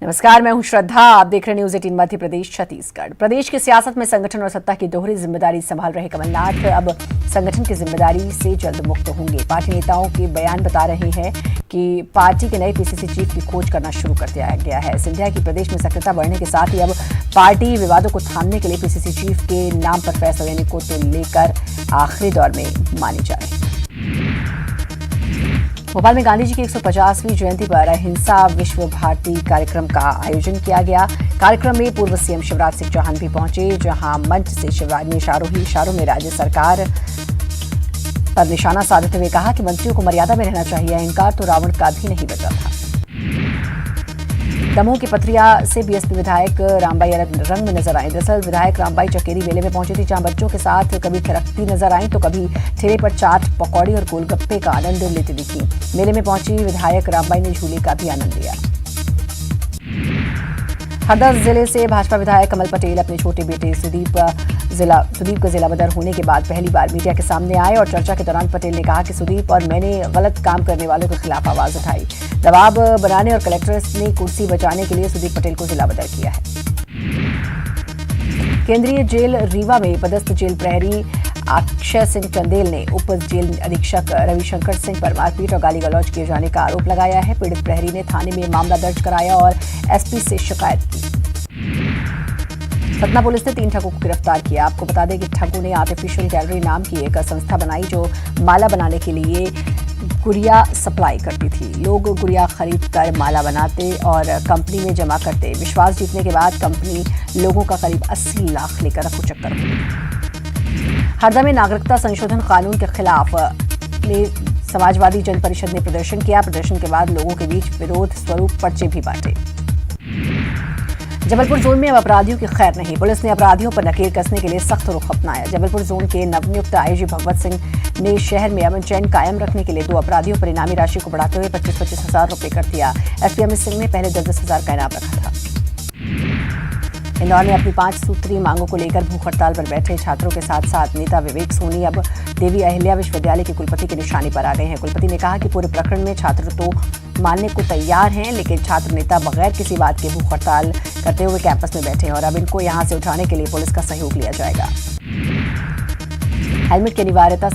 नमस्कार, मैं हूं श्रद्धा। आप देख रहे हैं न्यूज़ 18 मध्य प्रदेश छत्तीसगढ़। प्रदेश की सियासत में संगठन और सत्ता की दोहरी जिम्मेदारी संभाल रहे कमलनाथ अब संगठन की जिम्मेदारी से जल्द मुक्त होंगे। पार्टी नेताओं के बयान बता रहे हैं कि पार्टी के नए पीसीसी चीफ की खोज करना शुरू कर दिया गया है। सिंधिया की प्रदेश में सक्रियता बढ़ने के साथ ही अब पार्टी विवादों को थामने के लिए पीसीसी चीफ के नाम पर फैसला लेने को तो लेकर आखिरी दौर में मानी जा रही है। भोपाल में गांधी जी की 150वीं जयंती पर अहिंसा विश्व भारती कार्यक्रम का आयोजन किया गया। कार्यक्रम में पूर्व सीएम शिवराज सिंह चौहान भी पहुंचे, जहां मंच से शिवराज ने इशारों में राज्य सरकार पर निशाना साधते हुए कहा कि मंत्रियों को मर्यादा में रहना चाहिए। अहंकार तो रावण का भी नहीं बचा था। दमोह की पथरिया से बीएसपी विधायक रामबाई रंग में नजर आए। दरअसल विधायक रामबाई चकेरी मेले में पहुंची थी, जहां बच्चों के साथ कभी थिरकती नजर आई तो कभी ठेले पर चाट, पकौड़ी और गोलगप्पे का आनंद लेती दिखी। मेले में पहुंची विधायक रामबाई ने झूले का भी आनंद लिया। हरदा जिले से भाजपा विधायक कमल पटेल अपने छोटे बेटे सुदीप का जिला बदर होने के बाद पहली बार मीडिया के सामने आए और चर्चा के दौरान पटेल ने कहा कि सुदीप और मैंने गलत काम करने वालों के खिलाफ आवाज उठाई। दबाव बनाने और कलेक्टर ने कुर्सी बचाने के लिए सुदीप पटेल को जिला बदर किया है। केंद्रीय जेल रीवा में पदस्थ जेल प्रहरी अक्षय सिंह चंदेल ने उप जेल अधीक्षक रविशंकर सिंह पर मारपीट और गाली गलौज किए जाने का आरोप लगाया है। पीड़ित प्रहरी ने थाने में मामला दर्ज कराया और एसपी से शिकायत की। सतना पुलिस ने 3 ठगों को गिरफ्तार किया। आपको बता दें कि ठगों ने आर्टिफिशियल गैलरी नाम की एक संस्था बनाई जो माला बनाने के लिए गुड़िया सप्लाई करती थी। लोग गुड़िया खरीद कर माला बनाते और कंपनी में जमा करते। विश्वास जीतने के बाद कंपनी लोगों का करीब 80 लाख लेकर रफू चक्कर हुई। हरदा में नागरिकता संशोधन कानून के खिलाफ समाजवादी जन परिषद ने प्रदर्शन किया। प्रदर्शन के बाद लोगों के बीच विरोध स्वरूप पर्चे भी बांटे। जबलपुर जोन में अब अपराधियों की खैर नहीं। पुलिस ने अपराधियों पर नकेल कसने के लिए सख्त रुख अपनाया। जबलपुर जोन के नवनियुक्त आईजी भगवत सिंह ने शहर में अमन चैन कायम रखने के लिए 2 अपराधियों पर इनामी राशि को बढ़ाते हुए 25-25 हजार रुपए कर दिया। एसपी अमित सिंह ने पहले 10-10 हजार का इनाम रखा था। इंदौर में अपनी 5 सूत्रीय मांगों को लेकर भूख हड़ताल पर बैठे छात्रों के साथ साथ नेता विवेक सोनी अब देवी अहिल्या विश्वविद्यालय के कुलपति के निशाने पर आ गए हैं। कुलपति ने कहा कि पूरे प्रकरण में छात्र तो मानने को तैयार हैं, लेकिन छात्र नेता बगैर किसी बात के भूख हड़ताल करते हुए कैंपस में बैठे हैं और अब इनको यहां से उठाने के लिए पुलिस का सहयोग लिया जाएगा। हेलमेट की अनिवार्यता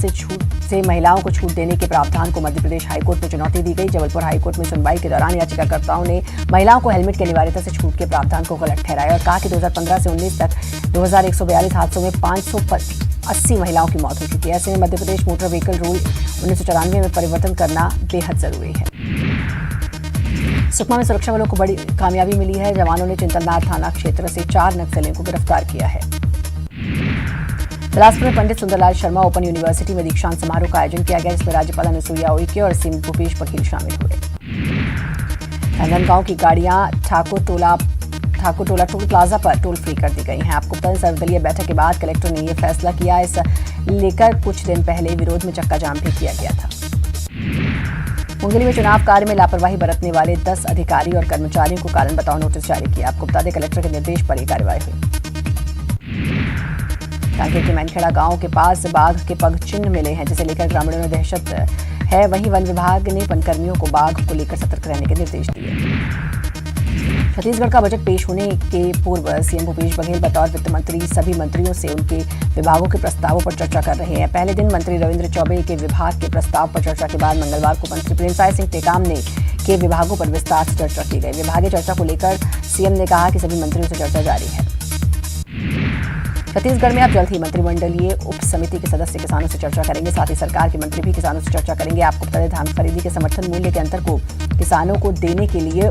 से महिलाओं को छूट देने के प्रावधान को मध्य प्रदेश हाईकोर्ट में चुनौती दी गई। जबलपुर हाईकोर्ट में सुनवाई के दौरान याचिकाकर्ताओं ने महिलाओं को हेलमेट की अनिवार्यता से छूट के प्रावधान को गलत ठहराया और कहा कि 2015 से 19 तक 2142 हादसों में 580 महिलाओं की मौत हो चुकी है। ऐसे में Madhya Pradesh motor vehicle rule 1994 में परिवर्तन करना बेहद जरूरी है। सुकमा में सुरक्षा बलों को बड़ी कामयाबी मिली है। जवानों ने चिंतलनार थाना क्षेत्र से 4 नक्सलियों को गिरफ्तार किया है। बिलासपुर में पंडित सुंदरलाल शर्मा ओपन यूनिवर्सिटी में दीक्षांत समारोह का आयोजन किया गया, जिसमें राज्यपाल अनुसुईया उइके और सीएम भूपेश बघेल शामिल हुए। राजनांदगांव की गाड़ियां ठाकुर टोला टोल प्लाजा पर टोल फ्री कर दी गई हैं। आपको बता दें, सर्वदलीय बैठक के बाद कलेक्टर ने यह फैसला किया। इस लेकर कुछ दिन पहले विरोध में चक्का जाम भी किया गया था। मुंगेली में चुनाव कार्य में लापरवाही बरतने वाले 10 अधिकारी और कर्मचारियों को कारण बताओ नोटिस जारी किया। आपको बता दें, कलेक्टर के निर्देश पर यह कार्रवाई हुई। कांकेर के मैनखेड़ा गांव के पास बाघ के पग चिन्ह मिले हैं, जिसे लेकर ग्रामीणों में दहशत है। वहीं वन विभाग ने वनकर्मियों को बाघ को लेकर सतर्क रहने के निर्देश दिए। छत्तीसगढ़ का बजट पेश होने के पूर्व सीएम भूपेश बघेल बतौर वित्त मंत्री सभी मंत्रियों से उनके विभागों के प्रस्तावों पर चर्चा कर रहे हैं। पहले दिन मंत्री रविंद्र चौबे के विभाग के प्रस्ताव पर चर्चा के बाद मंगलवार को मंत्री प्रेमसाय सिंह टेकाम के विभागों पर विस्तार से चर्चा की गई। विभागीय चर्चा को लेकर सीएम ने कहा कि सभी मंत्रियों से चर्चा जारी है। छत्तीसगढ़ में अब जल्द ही मंत्रिमंडलीय उप समिति के सदस्य किसानों से चर्चा करेंगे। साथ ही सरकार के मंत्री भी किसानों से चर्चा करेंगे। आपको बता दें, धान खरीदी के समर्थन मूल्य के अंतर को किसानों को देने के लिए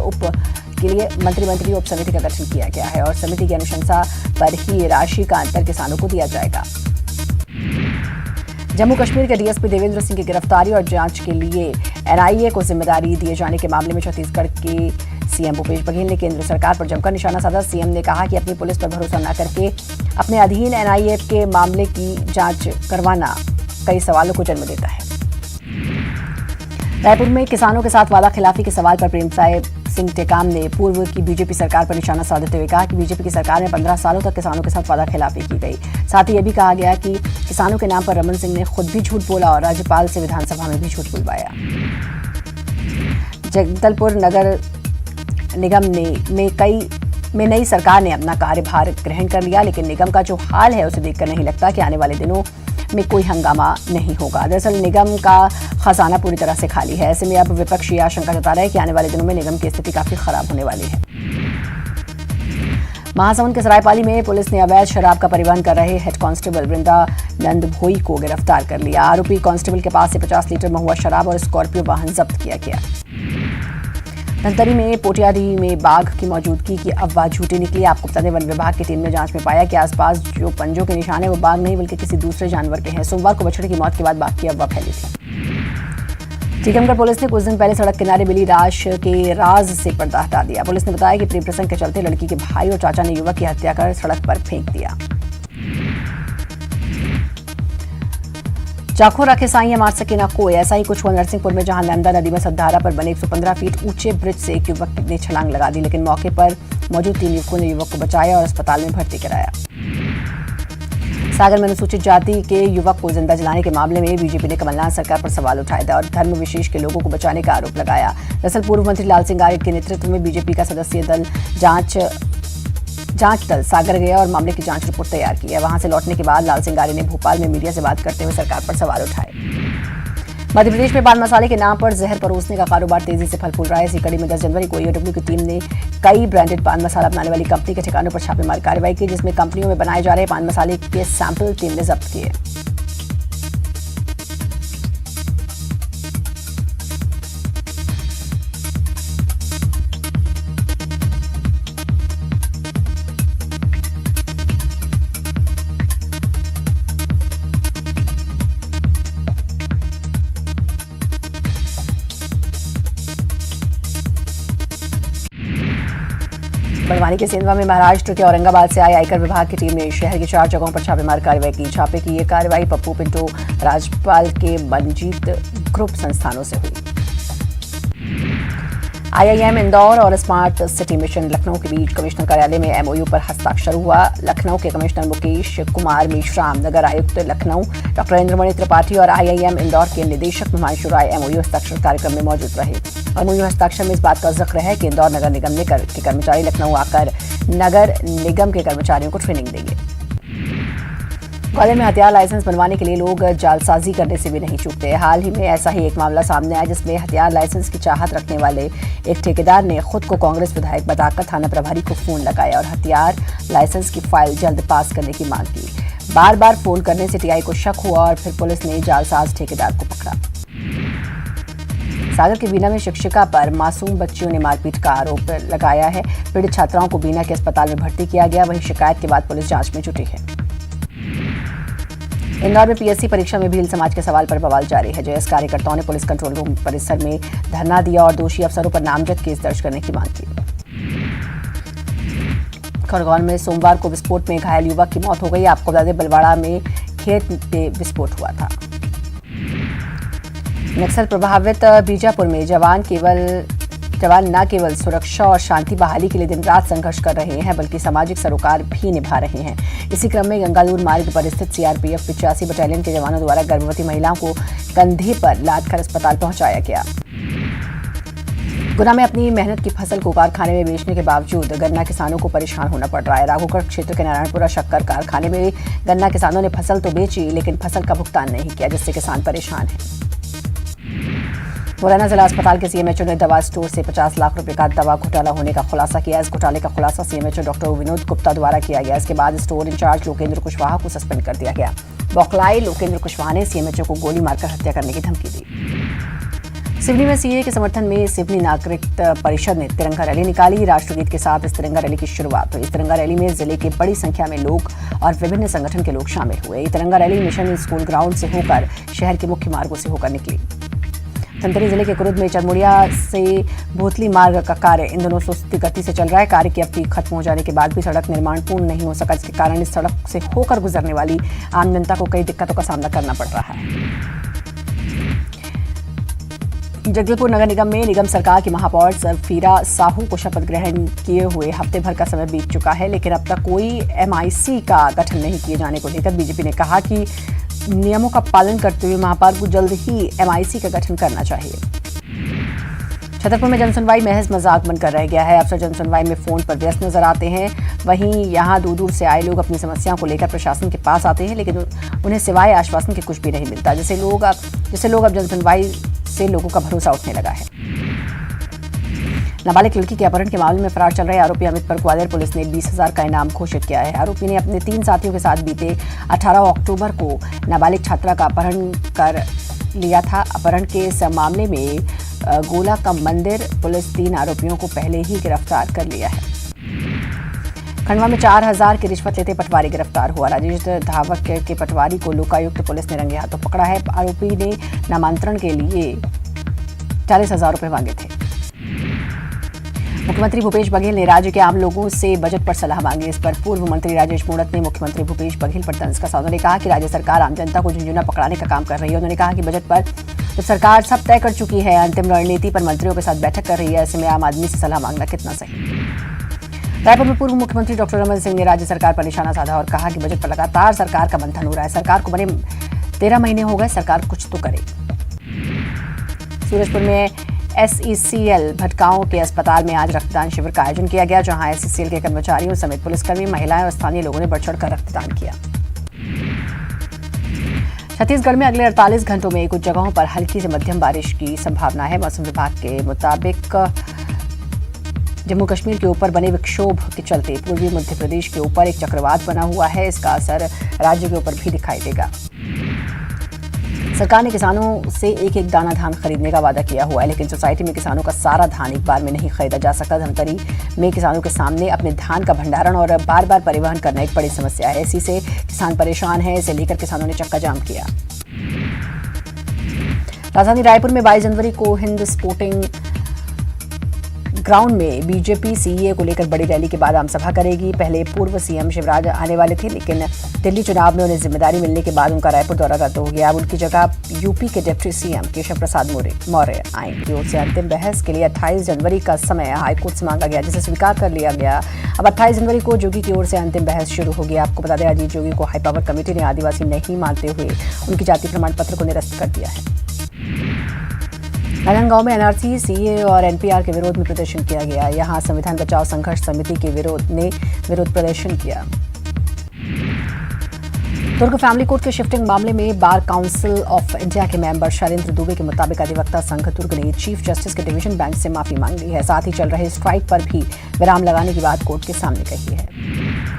मंत्रिमंडलीय उप समिति का गठन किया गया है और समिति की अनुशंसा पर ही राशि का अंतर किसानों को दिया जाएगा। जम्मू कश्मीर के डीएसपी देवेंद्र सिंह की गिरफ्तारी और जांच के लिए एनआईए को जिम्मेदारी दिए जाने के मामले में छत्तीसगढ़ के सीएम भूपेश बघेल ने केंद्र सरकार पर जमकर निशाना साधा। सीएम ने कहा कि अपनी पुलिस पर भरोसा न करके अपने अधीन एनआईए के मामले की जांच करवाना कई सवालों को जन्म देता है। रायपुर में किसानों के साथ वादा खिलाफी के सवाल पर प्रेमसाय सिंह टेकाम ने पूर्व की बीजेपी सरकार पर निशाना साधते हुए कहा कि बीजेपी की सरकार में 15 सालों तक किसानों के साथ वादा खिलाफी की गई। साथ ही यह भी कहा गया कि किसानों के नाम पर रमन सिंह ने खुद भी झूठ बोला और राज्यपाल से विधानसभा में भी झूठ बुलवाया। जगदलपुर नगर निगम में नई सरकार ने अपना कार्यभार ग्रहण कर लिया, लेकिन निगम का जो हाल है उसे देखकर नहीं लगता कि आने वाले दिनों में कोई हंगामा नहीं होगा। दरअसल निगम का खजाना पूरी तरह से खाली है। ऐसे में अब विपक्ष ये आशंका जता रहा है कि आने वाले दिनों में निगम की स्थिति काफी खराब होने वाली है। महासमुंद के सरायपाली में पुलिस ने अवैध शराब का परिवहन कर रहे हेड कांस्टेबल वृंदानंद भोई को गिरफ्तार कर लिया। आरोपी कांस्टेबल के पास से 50 लीटर महुआ शराब और स्कॉर्पियो वाहन जब्त किया गया। धनतरी में पोटियारी में बाघ की मौजूदगी की अफवाह झूठी निकली। आपको बता दें, वन विभाग की टीम ने जांच में पाया कि आसपास जो पंजों के निशान है वो बाघ नहीं बल्कि किसी दूसरे जानवर के हैं। सोमवार को बछड़े की मौत के बाद बाघ की अफवाह फैली थी। टीकमगढ़ पुलिस ने कुछ दिन पहले सड़क किनारे मिली लाश के राज से पर्दा हटा दिया। पुलिस ने बताया कि प्रेम प्रसंग के चलते लड़की के भाई और चाचा ने युवक की हत्या कर सड़क पर फेंक दिया। चाकू रखे साइयां मार सके ना कोई, ऐसा ही कुछ हुआ नरसिंहपुर में, जहां नर्मदा नदी में सतधारा पर बने 115 फीट ऊंचे ब्रिज से एक युवक ने छलांग लगा दी, लेकिन मौके पर मौजूद 3 युवकों ने युवक को बचाया और अस्पताल में भर्ती कराया। सागर में अनुसूचित जाति के युवक को जिंदा जलाने के मामले में बीजेपी ने कमलनाथ सरकार पर सवाल उठाए और धर्म विशेष के लोगों को बचाने का आरोप लगाया। दरअसल पूर्व मंत्री लाल सिंह आर्य के नेतृत्व में बीजेपी का सदस्यीय दल जांच दल सागर गया और मामले की जांच रिपोर्ट तैयार की है। वहां से लौटने के बाद लाल सिंह आर्य ने भोपाल में मीडिया से बात करते हुए सरकार पर सवाल उठाए। मध्य प्रदेश में पान मसाले के नाम पर जहर परोसने का कारोबार तेजी से फल फूल रहा है। इसी कड़ी में 10 जनवरी को ईओडब्ल्यू की टीम ने कई ब्रांडेड पान मसाला बनाने वाली कंपनी के ठिकानों पर छापेमारी कार्रवाई की, जिसमें कंपनियों में बनाए जा रहे पान मसाले के सैंपल टीम ने जब्त किए। बड़वानी के सेंधवा में महाराष्ट्र के औरंगाबाद से आए आयकर विभाग की टीम ने शहर की 4 जगहों पर छापेमार कार्रवाई की। छापे की ये कार्रवाई पप्पू पिंटो राजपाल के मनजीत ग्रुप संस्थानों से हुई। आईआईएम इंदौर और स्मार्ट सिटी मिशन लखनऊ के बीच कमिश्नर कार्यालय में एमओयू पर हस्ताक्षर हुआ। लखनऊ के कमिश्नर मुकेश कुमार मेश्राम, नगर आयुक्त लखनऊ डॉक्टर इंद्रमणि त्रिपाठी और आईआईएम इंदौर के निदेशक हिमांशु राय एमओयू हस्ताक्षर कार्यक्रम में मौजूद रहे। एमओयू हस्ताक्षर में इस बात का जिक्र है कि इंदौर नगर निगम के कर्मचारी लखनऊ आकर नगर निगम के कर्मचारियों को ट्रेनिंग देंगे। ग्वालियर में हथियार लाइसेंस बनवाने के लिए लोग जालसाजी करने से भी नहीं चूकते। हाल ही में ऐसा ही एक मामला सामने आया, जिसमें हथियार लाइसेंस की चाहत रखने वाले एक ठेकेदार ने खुद को कांग्रेस विधायक बताकर थाना प्रभारी को फोन लगाया और हथियार लाइसेंस की फाइल जल्द पास करने की मांग की। बार बार फोन करने से टीआई को शक हुआ और फिर पुलिस ने जालसाज ठेकेदार को पकड़ा। सागर के बीना में शिक्षिका पर मासूम बच्चियों ने मारपीट का आरोप लगाया है। पीड़ित छात्राओं को बीना के अस्पताल में भर्ती किया गया। वहीं शिकायत के बाद पुलिस जांच में जुटी है। इंदौर में पीएससी परीक्षा में भील समाज के सवाल पर बवाल जारी है। जेएस कार्यकर्ताओं ने पुलिस कंट्रोल रूम परिसर में धरना दिया और दोषी अफसरों पर नामजद केस दर्ज करने की मांग की। खरगोन में सोमवार को विस्फोट में घायल युवक की मौत हो गई। आपको बता दें, बलवाड़ा में खेत में विस्फोट हुआ था। नक्सल प्रभावित बीजापुर में जवान न केवल सुरक्षा और शांति बहाली के लिए दिन रात संघर्ष कर रहे हैं, बल्कि सामाजिक सरोकार भी निभा रहे हैं। इसी क्रम में गंगालूर मार्ग पर स्थित सीआरपीएफ 85 बटालियन के जवानों द्वारा गर्भवती महिलाओं को कंधे पर लादकर अस्पताल पहुंचाया गया। गुना में अपनी मेहनत की फसल को कारखाने में बेचने के बावजूद गन्ना किसानों को परेशान होना पड़ रहा है। राघोगढ़ क्षेत्र के नारायणपुरा शक्कर कारखाने में गन्ना किसानों ने फसल तो बेची, लेकिन फसल का भुगतान नहीं किया, जिससे किसान परेशान है। मुरैना जिला अस्पताल के सीएमएचओ ने दवा स्टोर से 50 लाख रुपए का दवा घोटाला होने का खुलासा किया। इस घोटाले का खुलासा सीएमएचओ डॉक्टर विनोद गुप्ता द्वारा किया गया। इसके बाद स्टोर इंचार्ज लोकेंद्र कुशवाहा को सस्पेंड कर दिया गया। बौखलाए लोकेंद्र कुशवाहा ने सीएमएचओ को गोली मारकर हत्या करने की धमकी दी। सिवनी में सीएए के समर्थन में सिवनी नागरिक परिषद ने तिरंगा रैली निकाली। राष्ट्रगीत के साथ इस तिरंगा रैली की शुरुआत हुई। इस तिरंगा रैली में जिले के बड़ी संख्या में लोग और विभिन्न संगठन के लोग शामिल हुए। ये तिरंगा रैली मिशन स्कूल ग्राउंड से होकर शहर के मुख्य मार्गों से होकर निकली। धमतरी जिले के कुरुद में चरमुड़िया से भोतली मार्ग का कार्य इन दिनों सुस्ती गति से चल रहा है। कार्य की अवधि खत्म हो जाने के बाद भी सड़क निर्माण पूर्ण नहीं हो सका, जिसके कारण इस सड़क से होकर गुजरने वाली आम जनता को कई दिक्कतों का सामना करना पड़ रहा है। जगदलपुर नगर निगम में निगम सरकार की महापौर सरफीरा साहू को शपथ ग्रहण किए हुए हफ्ते भर का समय बीत चुका है, लेकिन अब तक कोई एमआईसी का गठन नहीं किए जाने को लेकर बीजेपी ने कहा कि नियमों का पालन करते हुए महापौर को जल्द ही एमआईसी का गठन करना चाहिए। छतरपुर में जनसुनवाई महज मजाक बनकर रह गया है। अफसर जनसुनवाई में फोन पर व्यस्त नजर आते हैं। वहीं यहां दूर दूर से आए लोग अपनी समस्याओं को लेकर प्रशासन के पास आते हैं, लेकिन उन्हें सिवाय आश्वासन के कुछ भी नहीं मिलता, जिससे लोग अब जनसुनवाई से लोगों का भरोसा उठने लगा है। नाबालिग लड़की के अपहरण के मामले में फरार चल रहे आरोपी अमित पर ग्वालियर पुलिस ने 20,000 का इनाम घोषित किया है। आरोपी ने अपने 3 साथियों के साथ बीते 18 अक्टूबर को नाबालिग छात्रा का अपहरण कर लिया था। अपहरण के इस मामले में गोला का मंदिर पुलिस 3 आरोपियों को पहले ही गिरफ्तार कर लिया है। खंडवा में 4,000 की रिश्वत लेते पटवारी गिरफ्तार हुआ। राजेश धावक के पटवारी को लोकायुक्त पुलिस ने रंगे हाथों पकड़ा है। आरोपी ने नामांतरण के लिए 40,000 रुपए मांगे थे। मुख्यमंत्री भूपेश बघेल ने राज्य के आम लोगों से बजट पर सलाह मांगी। इस पर पूर्व मंत्री राजेश मूणत ने मुख्यमंत्री भूपेश बघेल पर तंज कसा। उन्होंने कहा कि राज्य सरकार आम जनता को झुंझुना पकड़ाने का काम कर रही है। उन्होंने कहा कि बजट पर जब सरकार सब तय कर चुकी है, अंतिम रणनीति पर मंत्रियों के साथ बैठक कर रही है, ऐसे में आम आदमी से सलाह मांगना कितना सही। रायपुर में पूर्व मुख्यमंत्री डॉक्टर रमन सिंह ने राज्य सरकार पर निशाना साधा और कहा कि बजट पर लगातार सरकार का मंथन हो रहा है। सरकार को बने 13 महीने हो गए, सरकार कुछ तो करे। सूरजपुर में SECL भटगांव के अस्पताल में आज रक्तदान शिविर का आयोजन किया गया, जहां SECL के कर्मचारियों समेत पुलिसकर्मी, महिलाएं और स्थानीय लोगों ने बढ़ चढ़कर रक्तदान किया। छत्तीसगढ़ में अगले 48 घंटों में कुछ जगहों पर हल्की से मध्यम बारिश की संभावना है। मौसम विभाग के मुताबिक जम्मू कश्मीर के ऊपर बने विक्षोभ के चलते पूर्वी मध्य प्रदेश के ऊपर एक चक्रवात बना हुआ है। इसका असर राज्य के ऊपर भी दिखाई देगा। सरकार ने किसानों से एक एक दाना धान खरीदने का वादा किया हुआ है, लेकिन सोसाइटी में किसानों का सारा धान एक बार में नहीं खरीदा जा सकता। धमतरी में किसानों के सामने अपने धान का भंडारण और बार बार परिवहन करना एक बड़ी समस्या है। इसी से किसान परेशान है। इसे लेकर किसानों ने चक्का जाम किया। राजधानी रायपुर में 22 जनवरी को हिंद स्पोर्टिंग ग्राउंड में बीजेपी सीए को लेकर बड़ी रैली के बाद आमसभा करेगी। पहले पूर्व सीएम शिवराज आने वाले थे, लेकिन दिल्ली चुनाव में उन्हें जिम्मेदारी मिलने के बाद उनका रायपुर दौरा रद्द हो गया। अब उनकी जगह यूपी के डिप्टी सीएम केशव प्रसाद मौर्य आएंगे। ओर से अंतिम बहस के लिए 28 जनवरी का समय हाईकोर्ट से मांगा गया, जिसे स्वीकार कर लिया गया। अब 28 जनवरी को जोगी की ओर से अंतिम बहस शुरू हो गया। आपको बता दें, अजीत जोगी को हाईपावर कमेटी ने आदिवासी नहीं मानते हुए उनकी जाति प्रमाण पत्र को निरस्त कर दिया है। राजनांदगांव में NRC, CA और NPR के विरोध में प्रदर्शन किया गया। यहां संविधान बचाओ संघर्ष समिति के विरोध प्रदर्शन किया। दुर्ग फैमिली कोर्ट के शिफ्टिंग मामले में बार काउंसिल ऑफ इंडिया के मेंबर शैलेंद्र दुबे के मुताबिक अधिवक्ता संघ दुर्ग ने चीफ जस्टिस के डिवीजन बेंच से माफी मांग ली है। साथ ही चल रहे स्ट्राइक पर भी विराम लगाने की बात कोर्ट के सामने कही है।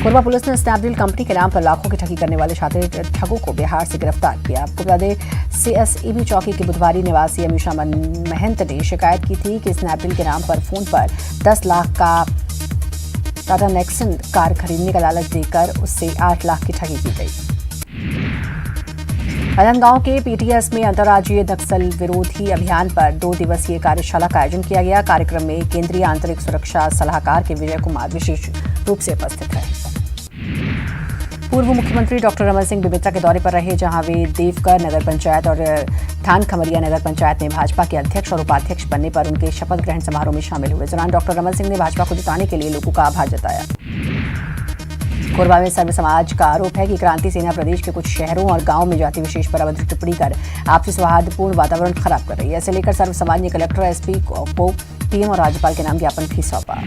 कोरबा पुलिस ने स्नैपडील कंपनी के नाम पर लाखों की ठगी करने वाले शातिर ठगों को बिहार से गिरफ्तार किया। आपको बता दें, CSEB चौकी के बुधवारी निवासी अमीषा महंत ने शिकायत की थी कि स्नैपडील के नाम पर फोन पर 10 लाख का टाटा नेक्सन कार खरीदने का लालच देकर उससे 8 लाख की ठगी की गई। राजनांदगांव के PTS में अंतर्राज्यीय नक्सल विरोधी अभियान पर 2 दिवसीय कार्यशाला का आयोजन किया गया। कार्यक्रम में केंद्रीय आंतरिक सुरक्षा सलाहकार के विजय कुमार विशेष रूप से उपस्थित रहे। पूर्व मुख्यमंत्री डॉक्टर रमन सिंह बेमेतरा के दौरे पर रहे, जहां वे देवकर नगर पंचायत और थान खमरिया नगर पंचायत में भाजपा के अध्यक्ष और उपाध्यक्ष बनने पर उनके शपथ ग्रहण समारोह में शामिल हुए। इस दौरान डॉक्टर रमन सिंह ने भाजपा को जिताने के लिए लोगों का आभार जताया। कोरबा में सर्व समाज का आरोप है कि क्रांति सेना प्रदेश के कुछ शहरों और गांवों में जाति विशेष पर अभद्र टिप्पणी कर आपसी सौहार्दपूर्ण वातावरण खराब कर रही है। इसे लेकर सर्व समाज ने कलेक्टर, SP को PM और राज्यपाल के नाम ज्ञापन भी सौंपा।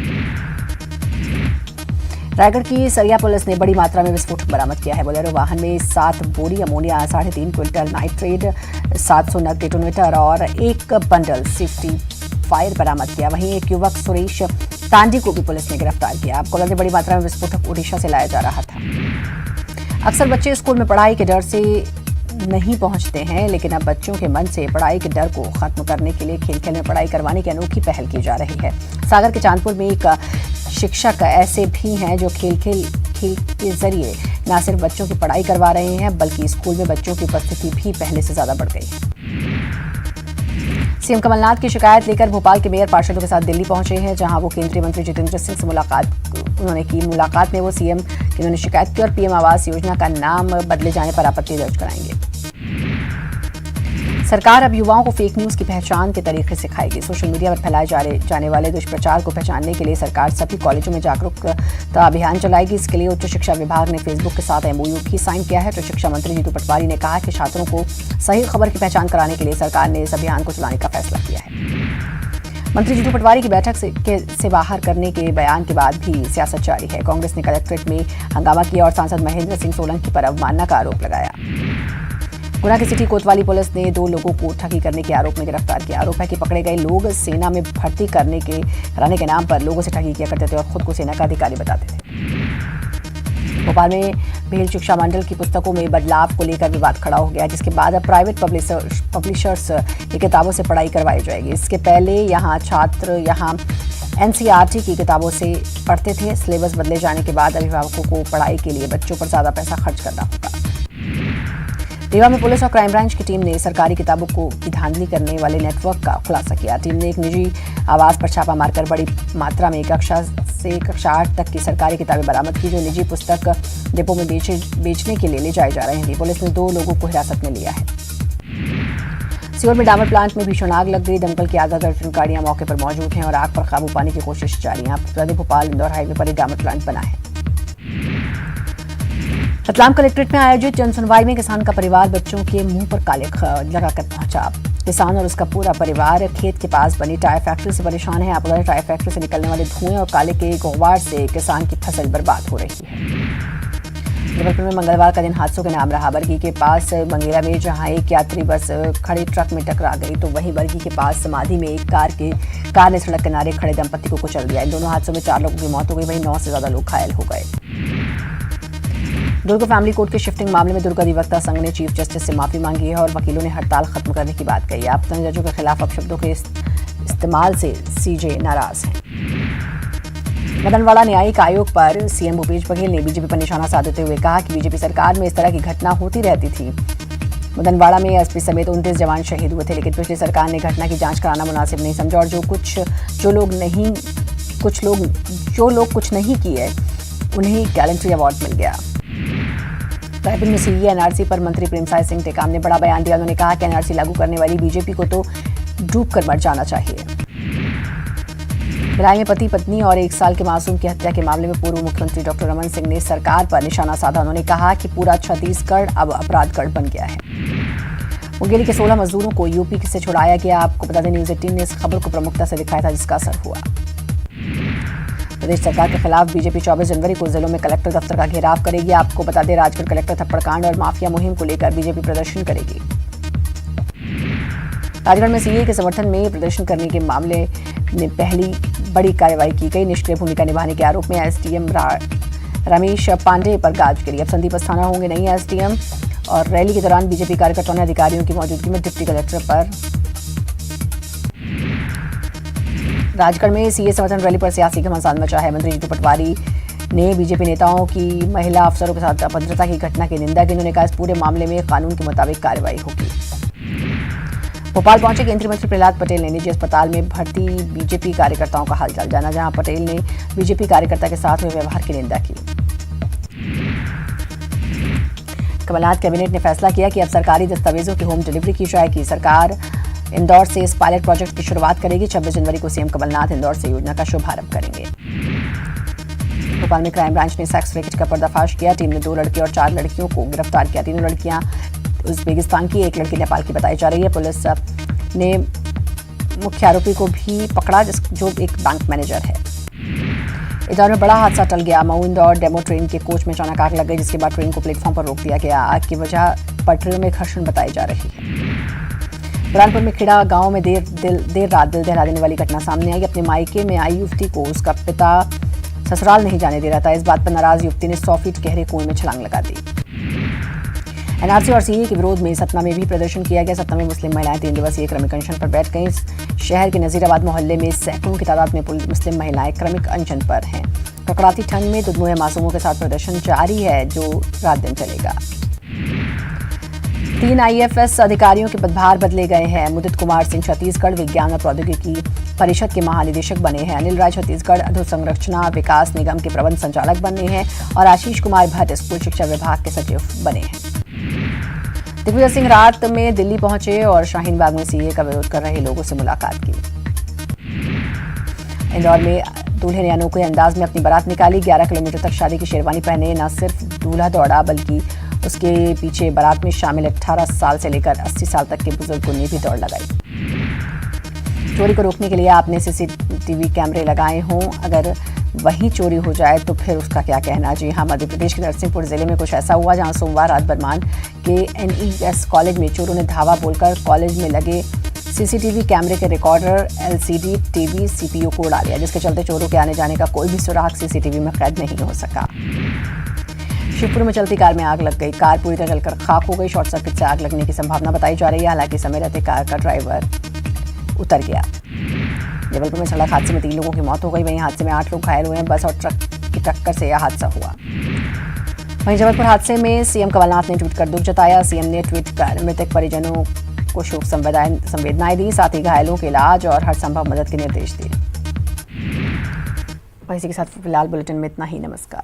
रायगढ़ की सरिया पुलिस ने बड़ी मात्रा में विस्फोटक बरामद किया है। बोलेरो वाहन में 7 बोरी अमोनिया, 3.5 क्विंटल नाइट्रेट, 700 नग डेटोनेटर और 1 बंडल सेफ्टी फायर बरामद किया। वहीं एक युवक सुरेश तांडी को भी पुलिस ने गिरफ्तार किया। आपको बता दें, बड़ी मात्रा में विस्फोटक उड़ीसा से लाया जा रहा था। अक्सर बच्चे स्कूल में पढ़ाई के डर से नहीं पहुंचते हैं, लेकिन अब बच्चों के मन से पढ़ाई के डर को खत्म करने के लिए खेल खेल में पढ़ाई करवाने की अनोखी पहल की जा रही है। सागर के चांदपुर में एक शिक्षक ऐसे भी हैं जो खेल के जरिए न सिर्फ बच्चों की पढ़ाई करवा रहे हैं, बल्कि स्कूल में बच्चों की उपस्थिति भी पहले से ज्यादा बढ़ गई है। सीएम कमलनाथ की शिकायत लेकर भोपाल के मेयर पार्षदों के साथ दिल्ली पहुंचे हैं, जहां वो केंद्रीय मंत्री जितेंद्र सिंह से मुलाकात में वो सीएम की उन्होंने शिकायत की और PM आवास योजना का नाम बदले जाने पर आपत्ति दर्ज कराएंगे। सरकार अब युवाओं को फेक न्यूज की पहचान के तरीके सिखाएगी। सोशल मीडिया पर फैलाए जाने वाले दुष्प्रचार को पहचानने के लिए सरकार सभी कॉलेजों में जागरूकता अभियान चलाएगी। इसके लिए उच्च शिक्षा विभाग ने फेसबुक के साथ MOU भी साइन किया है। तो शिक्षा मंत्री जीतू पटवारी ने कहा कि छात्रों को सही खबर की पहचान कराने के लिए सरकार ने इस अभियान को चलाने का फैसला किया है। मंत्री जीतू पटवारी की बैठक से बाहर करने के बयान के बाद भी सियासत जारी है। कांग्रेस ने कलेक्ट्रेट में हंगामा किया और सांसद महेंद्र सिंह सोलंकी पर अवमानना का आरोप लगाया। गुना की सिटी कोतवाली पुलिस ने 2 लोगों को ठगी करने के आरोप में गिरफ्तार किया। आरोप है कि पकड़े गए लोग सेना में भर्ती कराने के नाम पर लोगों से ठगी किया करते थे और खुद को सेना का अधिकारी बताते थे। भोपाल में भेल शिक्षा मंडल की पुस्तकों में बदलाव को लेकर विवाद खड़ा हो गया, जिसके बाद अब प्राइवेट पब्लिशर्स की किताबों से पढ़ाई करवाई जाएगी। इसके पहले यहाँ छात्र एनसीईआरटी की किताबों से पढ़ते थे। सिलेबस बदले जाने के बाद अभिभावकों को पढ़ाई के लिए बच्चों पर ज्यादा पैसा खर्च करना होगा। रीवा में पुलिस और क्राइम ब्रांच की टीम ने सरकारी किताबों की धांधली करने वाले नेटवर्क का खुलासा किया। टीम ने एक निजी आवास पर छापा मारकर बड़ी मात्रा में कक्षा से कक्षा 8 तक की सरकारी किताबें बरामद की, जो निजी पुस्तक डिपो में बेचने के लिए ले जाए जा रहे हैं। पुलिस ने 2 लोगों को हिरासत में लिया है। सीहोर में डामर प्लांट में भीषण आग लग गई। दमकल की आधा दर्जन गाड़ियां मौके पर मौजूद हैं और आग पर काबू पाने की कोशिश जारी है। भोपाल इंदौर हाईवे पर एक डामर प्लांट बना है। रतलाम कलेक्ट्रेट में आयोजित जनसुनवाई में किसान का परिवार बच्चों के मुंह पर काले लगाकर पहुंचा। किसान और उसका पूरा परिवार खेत के पास बनी टायर फैक्ट्री से परेशान है। आपको टायर फैक्ट्री से निकलने वाले धुएं और काले के गुबार से किसान की फसल बर्बाद हो रही है। जबलपुर में मंगलवार का दिन हादसों के नाम रहा। बरगी के पास बंगेरा में जहां एक यात्री बस खड़े ट्रक में टकरा गई, तो वहीं बरगी के पास समाधि में एक कार ने सड़क किनारे खड़े दंपति को कुचल दिया। इन दोनों हादसों में 4 लोगों की मौत हो गई, वहीं 9 से ज्यादा लोग घायल हो गए। दुर्ग फैमिली कोर्ट के शिफ्टिंग मामले में दुर्ग अधिवक्ता संघ ने चीफ जस्टिस से माफी मांगी है और वकीलों ने हड़ताल खत्म करने की बात कही है। आपत्तिजनक जजों के खिलाफ अपशब्दों के इस्तेमाल से सीजे नाराज है। मदनवाड़ा न्यायिक आयोग पर सीएम भूपेश बघेल ने बीजेपी पर निशाना साधते हुए कहा कि बीजेपी सरकार में इस तरह की घटना होती रहती थी। मदनवाड़ा में एसपी समेत 29 जवान शहीद हुए थे, लेकिन पिछली सरकार ने घटना की जांच कराना मुनासिब नहीं समझा और जो लोग कुछ नहीं किए उन्हें गैलेंट्री अवार्ड मिल गया। रायपुर में सीए एनआरसी पर मंत्री प्रेमसाय सिंह टेकाम ने बड़ा बयान दिया। उन्होंने कहा कि एनआरसी लागू करने वाली बीजेपी को तो डूब कर मर जाना चाहिए। भिलाई में पति पत्नी और 1 साल के मासूम की हत्या के मामले में पूर्व मुख्यमंत्री डॉक्टर रमन सिंह ने सरकार पर निशाना साधा। उन्होंने कहा कि पूरा छत्तीसगढ़ अब अपराधगढ़ बन गया है। मुंगेली के 16 मजदूरों को यूपी से छुड़ाया गया। आपको बता दें न्यूज 18 ने इस खबर को प्रमुखता से दिखाया था, जिसका असर हुआ। प्रदेश सरकार के खिलाफ बीजेपी 24 जनवरी को जिलों में कलेक्टर दफ्तर का घेराव करेगी। आपको बता दें राजगढ़ कलेक्टर थप्पड़कांड और माफिया मुहिम को लेकर बीजेपी प्रदर्शन करेगी। राजगढ़ में सीए के समर्थन में प्रदर्शन करने के मामले में पहली बड़ी कार्रवाई की गई। निष्क्रिय भूमिका निभाने के आरोप में एसडीएम रमेश पांडे पर गाज गिरी। अब संदीप अस्थाना होंगे नई एसडीएम। और रैली के दौरान बीजेपी कार्यकर्ताओं ने अधिकारियों की मौजूदगी में डिप्टी कलेक्टर पर राजगढ़ में सीए समर्थन रैली पर सियासी घमासान मचा है। मंत्री जीतू पटवारी ने बीजेपी नेताओं की महिला अफसरों के साथ अभद्रता की घटना की निंदा की। उन्होंने कहा इस पूरे मामले में कानून के मुताबिक कार्रवाई होगी। भोपाल पहुंचे केंद्रीय मंत्री प्रहलाद पटेल ने निजी अस्पताल में भर्ती बीजेपी कार्यकर्ताओं का हालचाल जाना, जहां पटेल ने बीजेपी कार्यकर्ता के साथ हुए व्यवहार की निंदा की। कमलनाथ कैबिनेट ने फैसला किया कि अब सरकारी दस्तावेजों की होम डिलीवरी की जाएगी। सरकार इंदौर से इस पायलट प्रोजेक्ट की शुरुआत करेगी। 26 जनवरी को सीएम कमलनाथ इंदौर से योजना का शुभारंभ करेंगे। भोपाल में क्राइम ब्रांच ने सेक्स रैकेट का पर्दाफाश किया। टीम ने 2 लड़के और 4 लड़कियों को गिरफ्तार किया। तीनों लड़कियां उज्बेकिस्तान की, एक लड़की नेपाल की बताई जा रही है। पुलिस ने मुख्य आरोपी को भी पकड़ा, जो एक बैंक मैनेजर है। इंदौर में बड़ा हादसा टल गया। मऊ इंदौर डेमो ट्रेन के कोच में अचानक आग लग गई, जिसके बाद ट्रेन को प्लेटफॉर्म पर रोक दिया गया। आग की वजह पटरियों में घर्षण बताई जा रही है। बुरहानपुर में खेड़ा गांव में देर रात दिल दहला देने वाली घटना सामने आई। अपने मायके में आई युवती को उसका पिता ससुराल नहीं जाने दे रहा था। इस बात पर नाराज युवती ने 100 फीट गहरे कुएं में छलांग लगा दी। एनआरसी और सीए के विरोध में सतना में भी प्रदर्शन किया गया। सतना में मुस्लिम महिलाएं 3 दिवसीय क्रमिक अनशन पर बैठ गईं। शहर के नजीराबाद मोहल्ले में सैकड़ों की तादाद में मुस्लिम महिलाएं क्रमिक अनशन पर हैं। कड़कड़ाती ठंड में दुधमुहे मासूमों के साथ प्रदर्शन जारी है, जो रात दिन चलेगा। 3 आईएफएस अधिकारियों के पदभार बदले गए हैं। मुदित कुमार सिंह छत्तीसगढ़ विज्ञान और प्रौद्योगिकी परिषद के महानिदेशक बने हैं। अनिल राय छत्तीसगढ़ अधोसंरचना विकास निगम के प्रबंध संचालक बने हैं और आशीष कुमार भट्ट स्कूल शिक्षा विभाग के सचिव बने हैं। दिग्विजय सिंह रात में दिल्ली पहुंचे और शाहीन बाग में सीए का विरोध कर रहे लोगों से मुलाकात की। इंदौर में दूल्हे ने अनोखे अंदाज में अपनी बारात निकाली। 11 किलोमीटर तक शादी की शेरवानी पहने न सिर्फ दूल्हा दौड़ा, बल्कि उसके पीछे बारात में शामिल 18 साल से लेकर 80 साल तक के बुजुर्गों ने भी दौड़ लगाई। चोरी को रोकने के लिए आपने सीसीटीवी कैमरे लगाए हों, अगर वहीं चोरी हो जाए तो फिर उसका क्या कहना। जी हाँ, मध्य प्रदेश के नरसिंहपुर जिले में कुछ ऐसा हुआ जहां सोमवार रात बरमान के NES कॉलेज में चोरों ने धावा बोलकर कॉलेज में लगे सीसीटीवी कैमरे के रिकॉर्डर, LCD टीवी, CPU को उड़ा लिया, जिसके चलते चोरों के आने जाने का कोई भी सुराग सीसीटीवी में कैद नहीं हो सका। शिवपुर में चलती कार में आग लग गई, कार पूरी तरह जलकर खाक हो गई। शॉर्ट सर्किट से आग लगने की संभावना बताई जा रही है, हालांकि समय रहते कार का ड्राइवर उतर गया। जबलपुर में सड़क हादसे में 3 लोगों की मौत हो गई, वहीं हादसे में 8 लोग घायल हुए हैं। बस और ट्रक की टक्कर से यह हादसा हुआ। वहीं जबलपुर हादसे में सीएम कमलनाथ ने ट्वीट कर दुख जताया। सीएम ने ट्वीट कर मृतक परिजनों को शोक संवेदनाएं दी, साथ ही घायलों के इलाज और हर संभव मदद के निर्देश दिए। इसी के साथ फिलहाल बुलेटिन में इतना ही। नमस्कार।